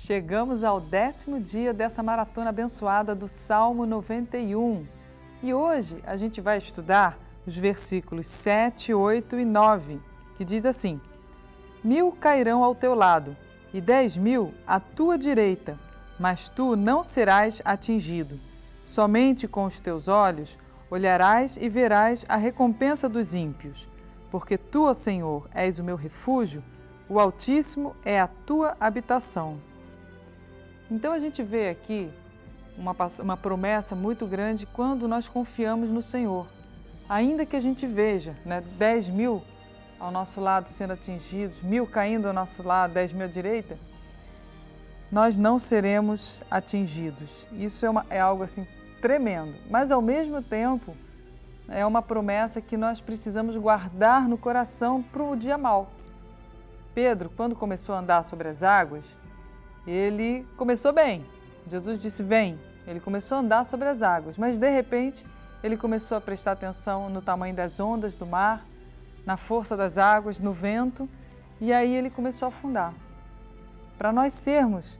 Chegamos ao 10º dia dessa maratona abençoada do Salmo 91. E hoje a gente vai estudar os versículos 7, 8 e 9, que diz assim: 1000 cairão ao teu lado e 10.000 à tua direita, mas tu não serás atingido. Somente com os teus olhos olharás e verás a recompensa dos ímpios. Porque tu, ó Senhor, és o meu refúgio, o Altíssimo é a tua habitação. Então a gente vê aqui uma promessa muito grande quando nós confiamos no Senhor. Ainda que a gente veja 10.000 ao nosso lado sendo atingidos, 1.000 caindo ao nosso lado, 10.000 à direita, nós não seremos atingidos. Isso é algo assim tremendo, mas ao mesmo tempo é uma promessa que nós precisamos guardar no coração para o dia mau. Pedro, quando começou a andar sobre as águas, ele começou bem. Jesus disse, vem. Ele começou a andar sobre as águas, mas de repente ele começou a prestar atenção no tamanho das ondas do mar, na força das águas, no vento, e aí ele começou a afundar. Para nós sermos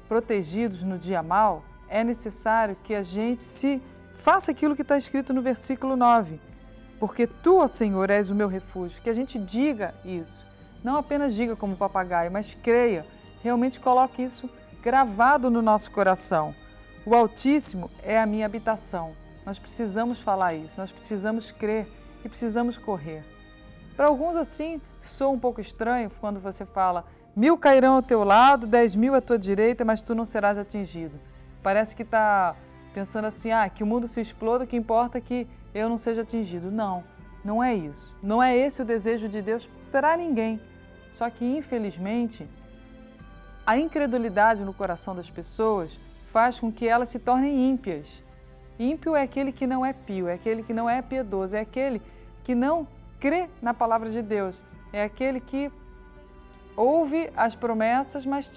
protegidos no dia mau, é necessário que a gente faça aquilo que está escrito no versículo 9. Porque tu, ó Senhor, és o meu refúgio. Que a gente diga isso. Não apenas diga como papagaio, mas creia. Realmente coloque isso gravado no nosso coração. O Altíssimo é a minha habitação. Nós precisamos falar isso, nós precisamos crer e precisamos correr. Para alguns assim, soa um pouco estranho quando você fala 1000 cairão ao teu lado, 10.000 à tua direita, mas tu não serás atingido. Parece que está pensando assim, que o mundo se exploda, o que importa é que eu não seja atingido. Não, não é isso. Não é esse o desejo de Deus para ninguém. Só que, infelizmente, a incredulidade no coração das pessoas faz com que elas se tornem ímpias. Ímpio é aquele que não é pio, é aquele que não é piedoso, é aquele que não crê na palavra de Deus. É aquele que ouve as promessas, mas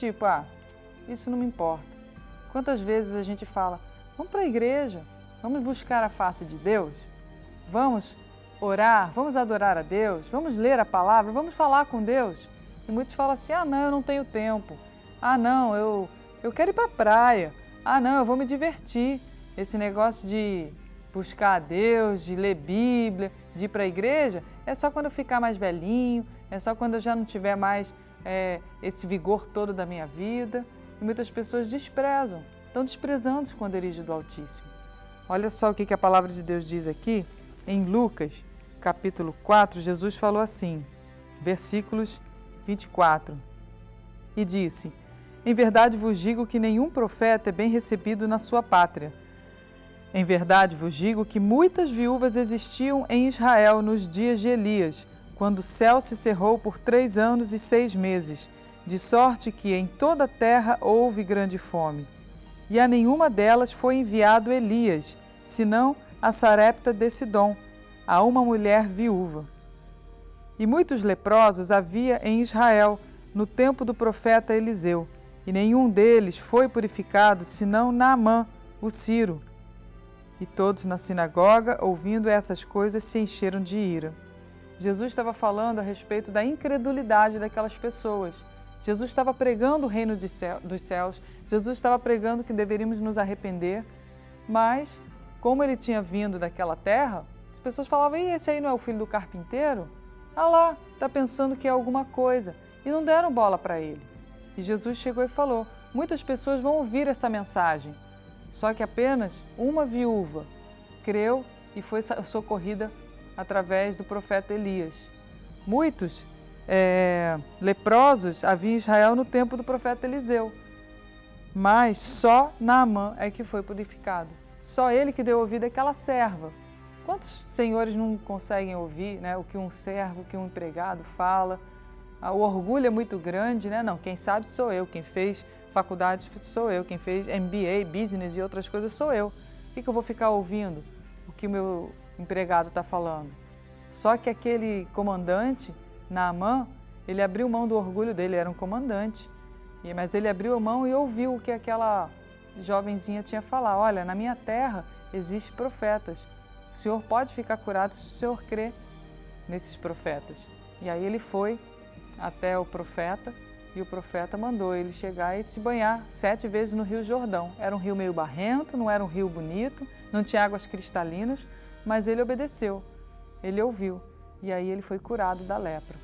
isso não me importa. Quantas vezes a gente fala, vamos para a igreja, vamos buscar a face de Deus, vamos orar, vamos adorar a Deus, vamos ler a palavra, vamos falar com Deus. E muitos falam assim, não, eu não tenho tempo. Não, eu quero ir para a praia. Não, eu vou me divertir. Esse negócio de buscar a Deus, de ler Bíblia, de ir para a igreja, é só quando eu ficar mais velhinho, é só quando eu já não tiver mais esse vigor todo da minha vida. E muitas pessoas desprezam, estão desprezando o esconderijo do Altíssimo. Olha só o que a palavra de Deus diz aqui, em Lucas, capítulo 4, Jesus falou assim, versículos 24, e disse, em verdade vos digo que nenhum profeta é bem recebido na sua pátria. Em verdade vos digo que muitas viúvas existiam em Israel nos dias de Elias, quando o céu se cerrou por 3 anos e 6 meses, de sorte que em toda a terra houve grande fome. E a nenhuma delas foi enviado Elias, senão a Sarepta de Sidom, a uma mulher viúva. E muitos leprosos havia em Israel, no tempo do profeta Eliseu, e nenhum deles foi purificado, senão Naamã, o Ciro. E todos na sinagoga, ouvindo essas coisas, se encheram de ira. Jesus estava falando a respeito da incredulidade daquelas pessoas. Jesus estava pregando o reino dos céus, Jesus estava pregando que deveríamos nos arrepender, mas, como ele tinha vindo daquela terra, as pessoas falavam, esse aí não é o filho do carpinteiro? Lá, está pensando que é alguma coisa, e não deram bola para ele. E Jesus chegou e falou, muitas pessoas vão ouvir essa mensagem, só que apenas uma viúva creu e foi socorrida através do profeta Elias. Muitos leprosos havia em Israel no tempo do profeta Eliseu, mas só Naamã é que foi purificado. Só ele que deu ouvido àquela serva. Quantos senhores não conseguem ouvir o que um servo, o que um empregado fala? O orgulho é muito grande, Não, quem sabe sou eu, quem fez faculdade sou eu, quem fez MBA, business e outras coisas sou eu. Por que eu vou ficar ouvindo o que o meu empregado está falando? Só que aquele comandante, Naamã, ele abriu mão do orgulho dele, era um comandante, mas ele abriu a mão e ouviu o que aquela jovenzinha tinha falado. Olha, na minha terra existem profetas, o senhor pode ficar curado se o senhor crê nesses profetas. E aí ele foi até o profeta E o profeta mandou ele chegar e se banhar 7 vezes no Rio Jordão. Era um rio meio barrento, não era um rio bonito, não tinha águas cristalinas, mas ele obedeceu, ele ouviu. E aí ele foi curado da lepra.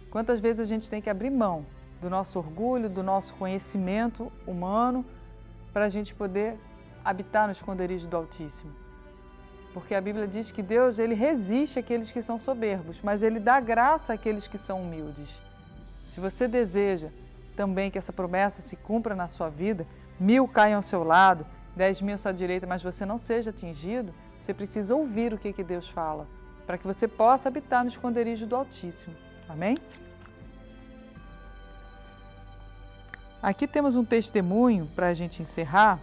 Quantas vezes a gente tem que abrir mão do nosso orgulho, do nosso conhecimento humano, para a gente poder habitar no esconderijo do Altíssimo? Porque a Bíblia diz que Deus, ele resiste àqueles que são soberbos, mas ele dá graça àqueles que são humildes. Se você deseja também que essa promessa se cumpra na sua vida, 1000 caiam ao seu lado, 10.000 à sua direita, mas você não seja atingido, você precisa ouvir o que Deus fala, para que você possa habitar no esconderijo do Altíssimo. Amém? Aqui temos um testemunho para a gente encerrar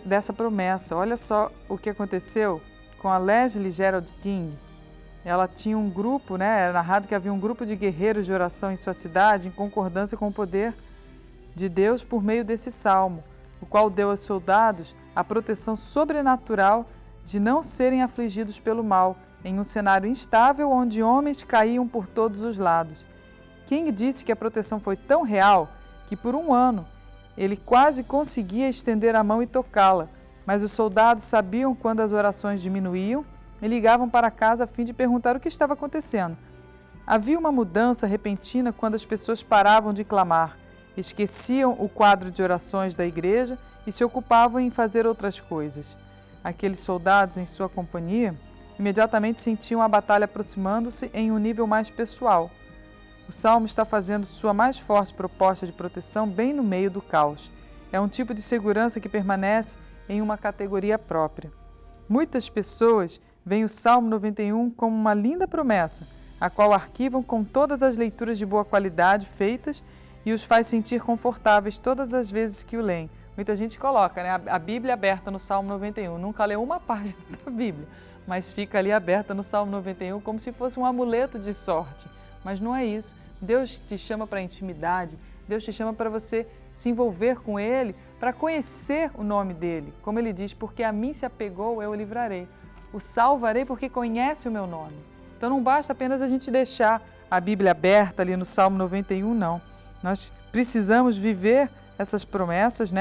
dessa promessa. Olha só o que aconteceu com a Leslie Gerald King. Ela tinha um grupo, era narrado que havia um grupo de guerreiros de oração em sua cidade, em concordância com o poder de Deus por meio desse salmo, o qual deu aos soldados a proteção sobrenatural de não serem afligidos pelo mal, em um cenário instável onde homens caíam por todos os lados. King disse que a proteção foi tão real que por um ano ele quase conseguia estender a mão e tocá-la, mas os soldados sabiam quando as orações diminuíam e ligavam para casa a fim de perguntar o que estava acontecendo. Havia uma mudança repentina quando as pessoas paravam de clamar, esqueciam o quadro de orações da igreja e se ocupavam em fazer outras coisas. Aqueles soldados em sua companhia imediatamente sentiam a batalha aproximando-se em um nível mais pessoal. O Salmo está fazendo sua mais forte proposta de proteção bem no meio do caos. É um tipo de segurança que permanece em uma categoria própria. Muitas pessoas veem o Salmo 91 como uma linda promessa, a qual arquivam com todas as leituras de boa qualidade feitas e os faz sentir confortáveis todas as vezes que o leem. Muita gente coloca a Bíblia aberta no Salmo 91, nunca leu uma página da Bíblia, mas fica ali aberta no Salmo 91 como se fosse um amuleto de sorte. Mas não é isso. Deus te chama para a intimidade, Deus te chama para você se envolver com Ele, para conhecer o nome dEle. Como Ele diz, porque a mim se apegou, eu o livrarei. O salvarei porque conhece o meu nome. Então não basta apenas a gente deixar a Bíblia aberta ali no Salmo 91, não. Nós precisamos viver essas promessas,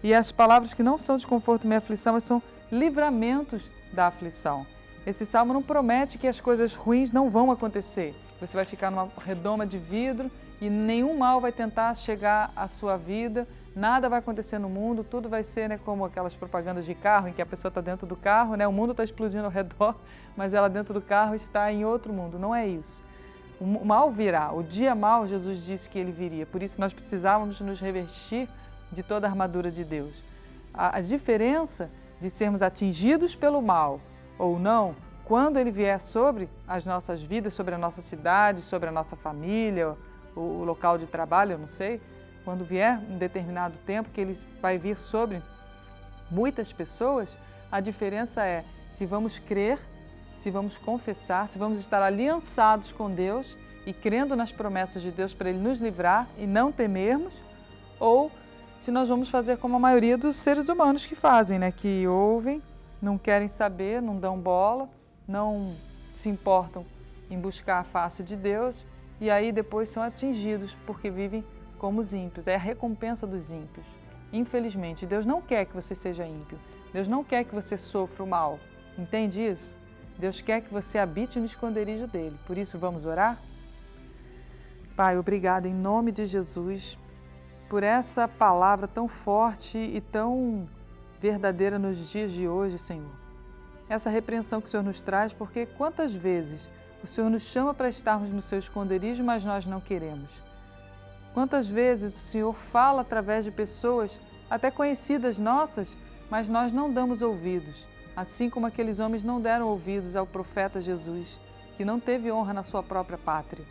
E as palavras que não são de conforto e aflição, mas são livramentos da aflição. Esse salmo não promete que as coisas ruins não vão acontecer. Você vai ficar numa redoma de vidro e nenhum mal vai tentar chegar à sua vida, nada vai acontecer no mundo, tudo vai ser como aquelas propagandas de carro em que a pessoa está dentro do carro, o mundo está explodindo ao redor, mas ela dentro do carro está em outro mundo. Não é isso. O mal virá, o dia mal Jesus disse que ele viria, por isso nós precisávamos nos revestir de toda a armadura de Deus. A diferença de sermos atingidos pelo mal ou não, quando ele vier sobre as nossas vidas, sobre a nossa cidade, sobre a nossa família, o local de trabalho, eu não sei, quando vier um determinado tempo que ele vai vir sobre muitas pessoas, a diferença é se vamos crer, se vamos confessar, se vamos estar aliançados com Deus e crendo nas promessas de Deus para Ele nos livrar e não temermos, ou se nós vamos fazer como a maioria dos seres humanos que fazem, que ouvem, não querem saber, não dão bola, não se importam em buscar a face de Deus e aí depois são atingidos porque vivem como os ímpios. É a recompensa dos ímpios. Infelizmente, Deus não quer que você seja ímpio. Deus não quer que você sofra o mal. Entende isso? Deus quer que você habite no esconderijo dele. Por isso, vamos orar? Pai, obrigada em nome de Jesus por essa palavra tão forte e tão verdadeira nos dias de hoje, Senhor. Essa repreensão que o Senhor nos traz, porque quantas vezes o Senhor nos chama para estarmos no seu esconderijo, mas nós não queremos. Quantas vezes o Senhor fala através de pessoas, até conhecidas nossas, mas nós não damos ouvidos, assim como aqueles homens não deram ouvidos ao profeta Jesus, que não teve honra na sua própria pátria.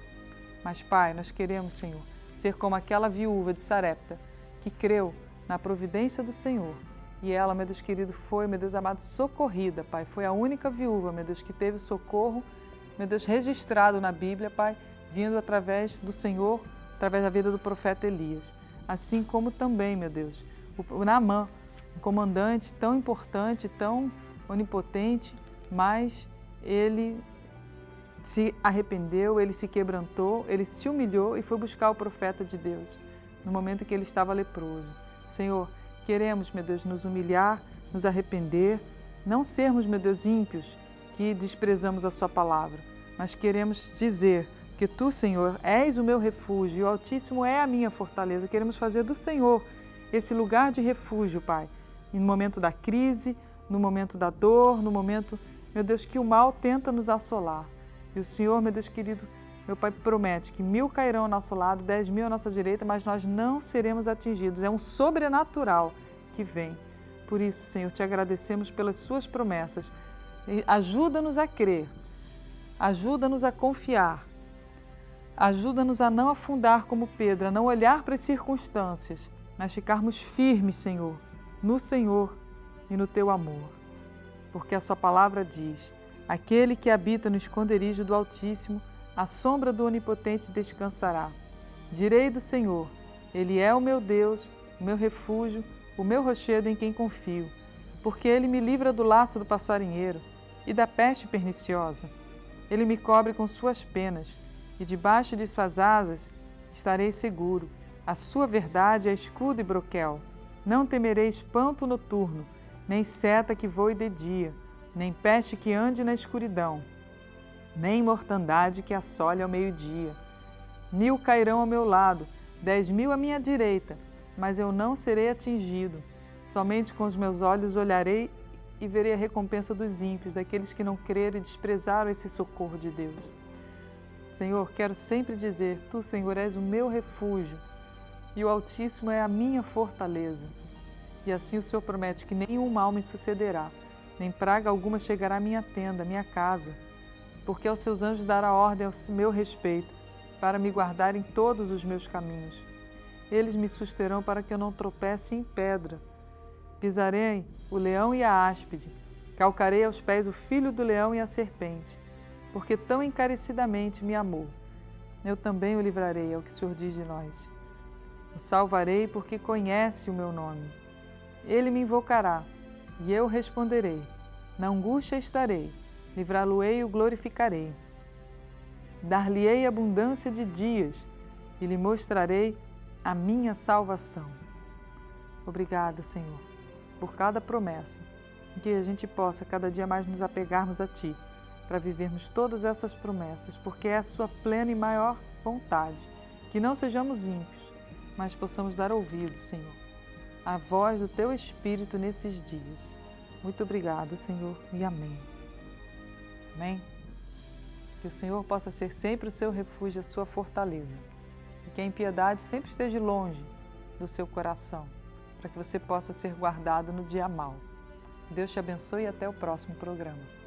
Mas, Pai, nós queremos, Senhor, ser como aquela viúva de Sarepta, que creu na providência do Senhor. E ela, meu Deus querido, foi, meu Deus amado, socorrida, Pai. Foi a única viúva, meu Deus, que teve socorro, meu Deus, registrado na Bíblia, Pai, vindo através do Senhor, através da vida do profeta Elias. Assim como também, meu Deus, o Naamã, um comandante tão importante, tão onipotente, mas ele se arrependeu, ele se quebrantou, ele se humilhou e foi buscar o profeta de Deus no momento em que ele estava leproso. Senhor, queremos, meu Deus, nos humilhar, nos arrepender, não sermos, meu Deus, ímpios que desprezamos a sua palavra, mas queremos dizer que Tu, Senhor, és o meu refúgio e o Altíssimo é a minha fortaleza. Queremos fazer do Senhor esse lugar de refúgio, Pai, no momento da crise, no momento da dor, no momento, meu Deus, que o mal tenta nos assolar. E o Senhor, meu Deus querido, meu Pai, promete que 1000 cairão ao nosso lado, 10.000 à nossa direita, mas nós não seremos atingidos. É um sobrenatural que vem. Por isso, Senhor, te agradecemos pelas suas promessas. Ajuda-nos a crer, ajuda-nos a confiar, ajuda-nos a não afundar como Pedro, a não olhar para as circunstâncias, mas ficarmos firmes, Senhor, no Senhor e no Teu amor. Porque a Sua palavra diz: aquele que habita no esconderijo do Altíssimo, à sombra do Onipotente descansará. Direi do Senhor: Ele é o meu Deus, o meu refúgio, o meu rochedo em quem confio, porque Ele me livra do laço do passarinheiro e da peste perniciosa. Ele me cobre com suas penas, e debaixo de suas asas estarei seguro. A sua verdade é escudo e broquel. Não temerei espanto noturno, nem seta que voe de dia, nem peste que ande na escuridão, nem mortandade que assole ao meio-dia. 1000 cairão ao meu lado, 10.000 à minha direita, mas eu não serei atingido. Somente com os meus olhos olharei e verei a recompensa dos ímpios, daqueles que não creram e desprezaram esse socorro de Deus. Senhor, quero sempre dizer: Tu, Senhor, és o meu refúgio e o Altíssimo é a minha fortaleza. E assim o Senhor promete que nenhum mal me sucederá, nem praga alguma chegará à minha tenda, à minha casa, porque aos seus anjos dará ordem ao meu respeito, para me guardar em todos os meus caminhos. Eles me susterão para que eu não tropece em pedra. Pisarei o leão e a áspide, calcarei aos pés o filho do leão e a serpente, porque tão encarecidamente me amou. Eu também o livrarei, é o que o Senhor diz de nós. O salvarei porque conhece o meu nome. Ele me invocará, e eu responderei. Na angústia estarei, livrá-lo-ei e o glorificarei. Dar-lhe-ei abundância de dias, e lhe mostrarei a minha salvação. Obrigada, Senhor, por cada promessa, em que a gente possa cada dia mais nos apegarmos a Ti, para vivermos todas essas promessas, porque é a Sua plena e maior vontade, que não sejamos ímpios, mas possamos dar ouvido, Senhor, à voz do Teu Espírito nesses dias. Muito obrigada, Senhor, e amém. Amém? Que o Senhor possa ser sempre o seu refúgio, a sua fortaleza, e que a impiedade sempre esteja longe do seu coração, para que você possa ser guardado no dia mau. Deus te abençoe e até o próximo programa.